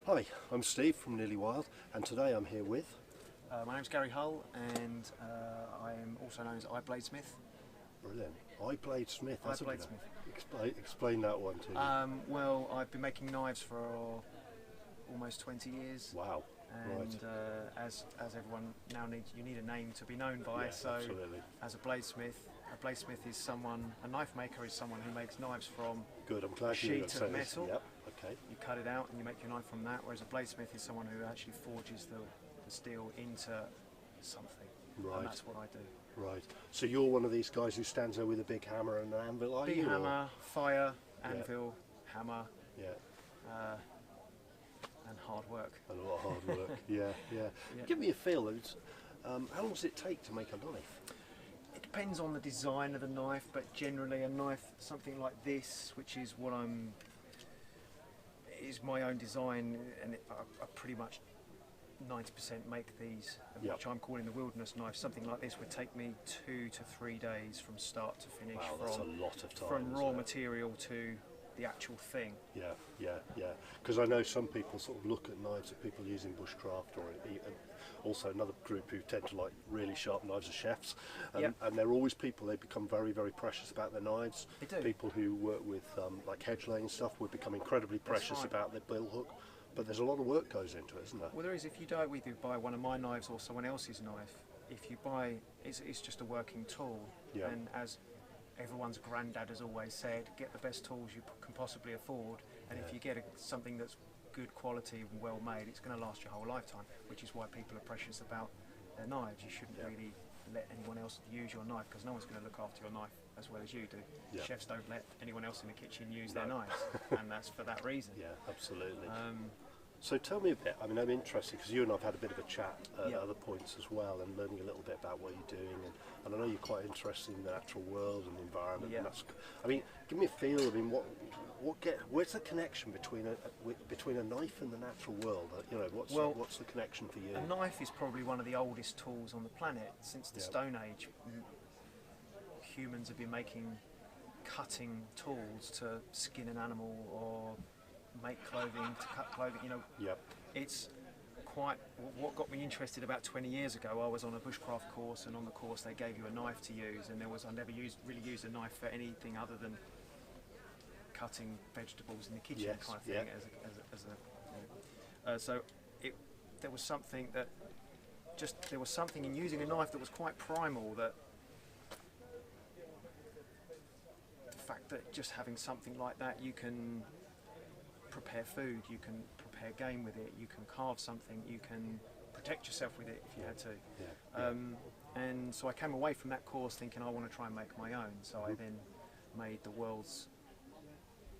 Hi, I'm Steve from Nearly Wild, and today I'm here with... My name's Garey Hull, and I am also known as Ibladesmith. Brilliant. Ibladesmith, that's Ibladesmith. Explain that one to me. Well, I've been making knives for almost 20 years. Wow. And right. As everyone now needs, you need a name to be known by. Yeah, so absolutely. As a bladesmith is someone, a knife maker is someone who makes knives from Good, I'm glad sheet of metal. Yep, okay. You cut it out and you make your knife from that, whereas a bladesmith is someone who actually forges the steel into something. Right. And that's what I do. Right. So you're one of these guys who stands there with a big hammer and an anvil, are big you? Hammer, fire, anvil, hammer. Yeah. And hard work. And a lot of hard work. yeah. Give me a feel. How long does it take to make a knife? It depends on the design of the knife, but generally a knife, something like this, which is what is my own design, and I pretty much 90% make these, which I'm calling the wilderness knife. Something like this would take me 2 to 3 days from start to finish. Wow, that's a lot of time. From raw material to the actual thing. Yeah. Because I know some people sort of look at knives that people use in bushcraft, or also another group who tend to like really sharp knives are chefs, and they're always people, they become very, very precious about their knives. They do. People who work with like hedge laying stuff would become incredibly precious about their bill hook. But there's a lot of work goes into it, isn't there? Well, there is. If you either buy one of my knives or someone else's knife, if you buy, it's just a working tool. Yeah. And as everyone's granddad has always said, get the best tools you can possibly afford, and if you get something that's good quality and well made, it's going to last your whole lifetime, which is why people are precious about their knives. You shouldn't really let anyone else use your knife, because no one's going to look after your knife as well as you do. Yeah. Chefs don't let anyone else in the kitchen use their knives, and that's for that reason. Yeah, absolutely. So tell me a bit, I mean, I'm interested because you and I have had a bit of a chat at other points as well, and learning a little bit about what you're doing, and I know you're quite interested in the natural world and the environment. Yeah. And that's, I mean, give me a feel. I mean, where's the connection between a knife and the natural world? You know, what's the connection for you? A knife is probably one of the oldest tools on the planet. Since the Stone Age, humans have been cutting tools to skin an animal or make clothing, to cut clothing, you know. It's quite, what got me interested about 20 years ago, I was on a bushcraft course, and on the course they gave you a knife to use, and I never really used a knife for anything other than cutting vegetables in the kitchen kind of thing. There was something in using a knife that was quite primal, that the fact that just having something like that, you can prepare food, you can prepare game with it, you can carve something, you can protect yourself with it if you had to. And so I came away from that course thinking I want to try and make my own. So I then made the world's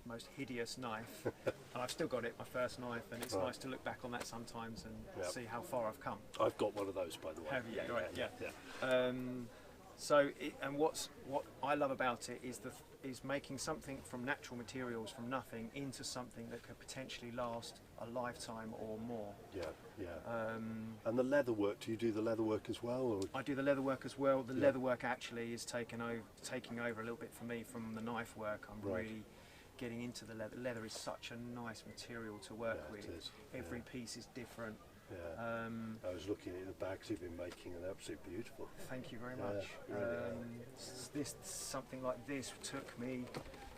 most hideous knife, and I've still got it, my first knife, and it's nice to look back on that sometimes and see how far I've come. I've got one of those, by the way. Have you? And what I love about it is making something from natural materials, from nothing, into something that could potentially last a lifetime or more. And the leather work, do you do the leather work as well? Or? I do the leather work as well. The leather work actually is taking over a little bit for me from the knife work. I'm really getting into the leather. Leather is such a nice material to work with. It is. Every piece is different. I was looking at the bags you've been making, and they're absolutely beautiful. Thank you very much. Something like this took me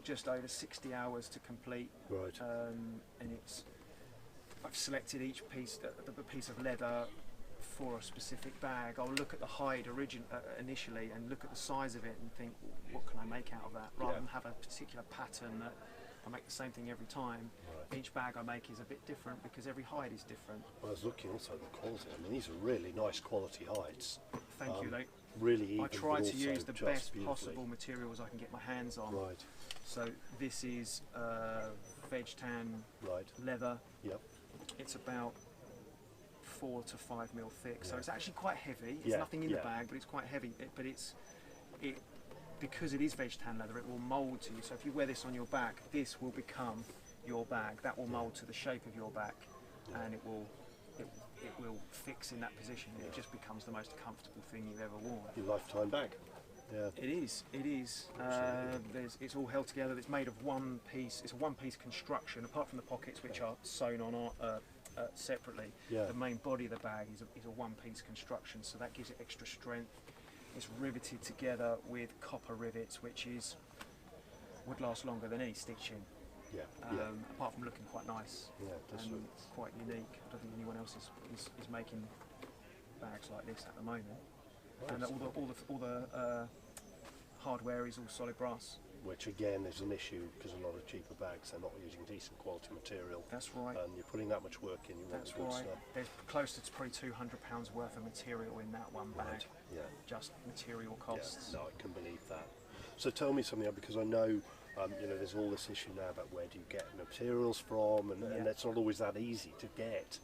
just over 60 hours to complete. Right. And I've selected each piece, the piece of leather for a specific bag. I'll look at the hide initially and look at the size of it and think, what can I make out of that, rather than have a particular pattern that I make the same thing every time. Each bag I make is a bit different because every hide is different. Well, I was looking also at the quality. I mean, these are really nice quality hides. Thank you. Really even, I try to use the best beautifully possible materials I can get my hands on. Right. So this is veg tan leather. Yep. It's about 4 to 5 mil thick, so it's actually quite heavy. There's nothing in the bag, but it's quite heavy. Because it is veg tan leather, it will mould to you. So if you wear this on your back, this will become your bag. That will mould to the shape of your back, and it will fix in that position. It just becomes the most comfortable thing you've ever worn. Your lifetime bag. Yeah. It is. It's all held together. It's made of one piece. It's a one-piece construction, apart from the pockets, which are sewn on separately. Yeah. The main body of the bag is a one-piece construction, so that gives it extra strength. It's riveted together with copper rivets, which would last longer than any stitching. Yeah. Apart from looking quite nice. Yeah, it does and look. quite unique. I don't think anyone else is making bags like this at the moment. Nice. And all the hardware is all solid brass. Which again is an issue because a lot of cheaper bags, they're not using decent quality material. That's right. And you're putting that much work in, you want That's the good right. stuff. There's close to probably £200 worth of material in that one bag. Right. Yeah. Just material costs. Yeah. No, I can believe that. So tell me something, because I know there's all this issue now about where do you get materials from, and it's not always that easy to get.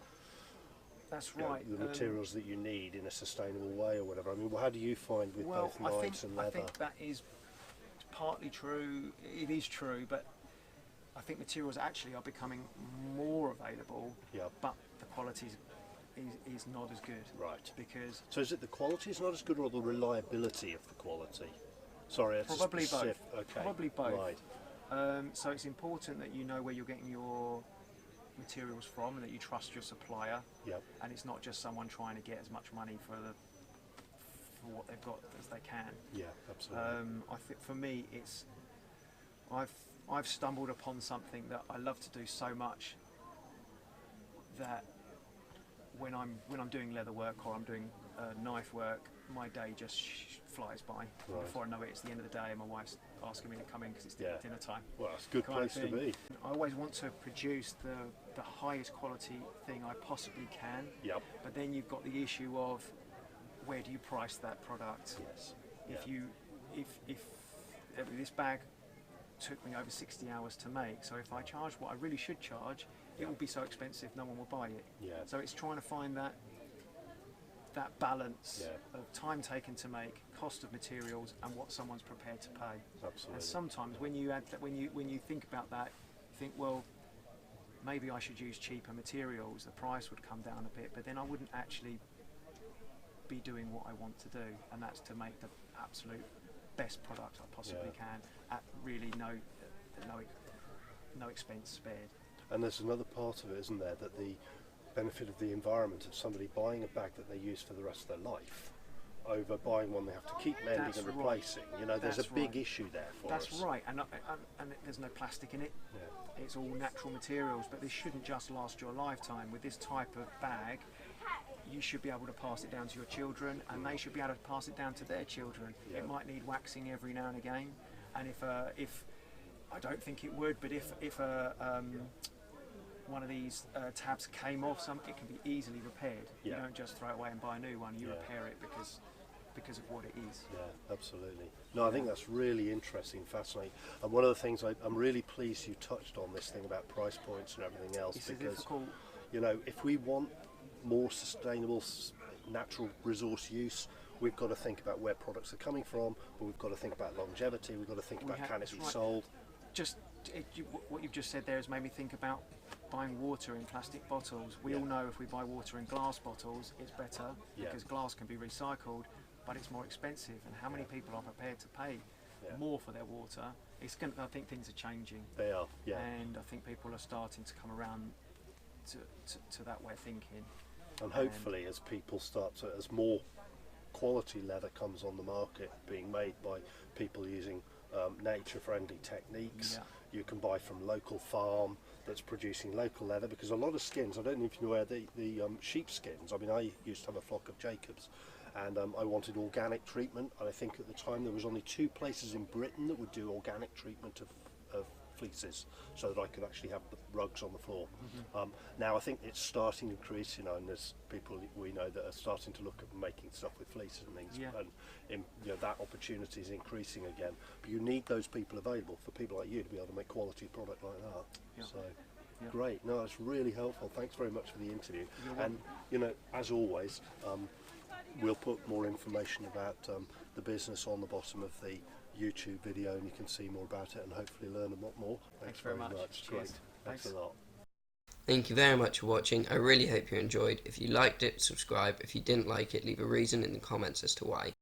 That's right. The materials that you need in a sustainable way or whatever. I mean, how do you find with both knives and leather? I think that is partly true. It is true, but I think materials actually are becoming more available. Yeah. But the quality is not as good. Right. Because so is it the quality is not as good, or the reliability of the quality? Sorry, it's probably both. Okay. Probably both. Right. So it's important that you know where you're getting your materials from, and that you trust your supplier. Yep. And it's not just someone trying to get as much money for what they've got as they can. Yeah, absolutely. I think for me, I've stumbled upon something that I love to do so much that when I'm doing leather work or I'm doing knife work, my day just flies by. Right. Before I know it, it's the end of the day, and my wife's asking me to come in because it's dinner time. Well, it's a good kind of place to thing. be. I always want to produce the highest quality thing I possibly can. Yep. But then you've got the issue of where do you price that product? Yes. If this bag took me over 60 hours to make, so if I charge what I really should charge, it will be so expensive no one will buy it. Yeah. So it's trying to find that balance Yeah. of time taken to make, cost of materials, and what someone's prepared to pay. Absolutely. And sometimes when you add that, when you think about that, you think, well, maybe I should use cheaper materials. The price would come down a bit, but then I wouldn't actually be doing what I want to do, and that's to make the absolute best product I possibly can at really no expense spared. And there's another part of it, isn't there, that the benefit of the environment of somebody buying a bag that they use for the rest of their life over buying one they have to keep mending and replacing. You know, there's a big issue there for us. That's right, and there's no plastic in it. Yeah. It's all natural materials, but this shouldn't just last your lifetime. With this type of bag, you should be able to pass it down to your children, and they should be able to pass it down to their children. Yeah. It might need waxing every now and again, and if I don't think it would, but if one of these tabs came off, it can be easily repaired. Yeah. You don't just throw it away and buy a new one. You repair it because of what it is. Yeah, absolutely. No, I think that's really interesting, fascinating. And one of the things I'm really pleased you touched on this thing about price points and everything else, It's because difficult. you know, if we want more sustainable natural resource use, we've got to think about where products are coming from, but we've got to think about longevity, we've got to think about can it be sold. What you've just said there has made me think about buying water in plastic bottles. We all know if we buy water in glass bottles, it's better because glass can be recycled, but it's more expensive. And how many people are prepared to pay more for their water? I think things are changing. They are, yeah. And I think people are starting to come around to that way of thinking. And hopefully, as people as more quality leather comes on the market, being made by people using nature-friendly techniques, you can buy from local farm that's producing local leather, because a lot of skins, I don't know if you know where the sheep skins, I mean, I used to have a flock of Jacobs, and I wanted organic treatment, and I think at the time there was only 2 places in Britain that would do organic treatment of fleeces, so that I could actually have the rugs on the floor. Now I think it's starting to increase, you know, and there's people we know that are starting to look at making stuff with fleeces and things, and that opportunity is increasing again. But you need those people available for people like you to be able to make quality product like that. So great. No, it's really helpful. Thanks very much for the interview. And you know, as always, we'll put more information about the business on the bottom of the YouTube video, and you can see more about it and hopefully learn a lot more. Thanks very much. Cheers. Great. Thanks a lot. Thank you very much for watching. I really hope you enjoyed. If you liked it, subscribe. If you didn't like it, leave a reason in the comments as to why.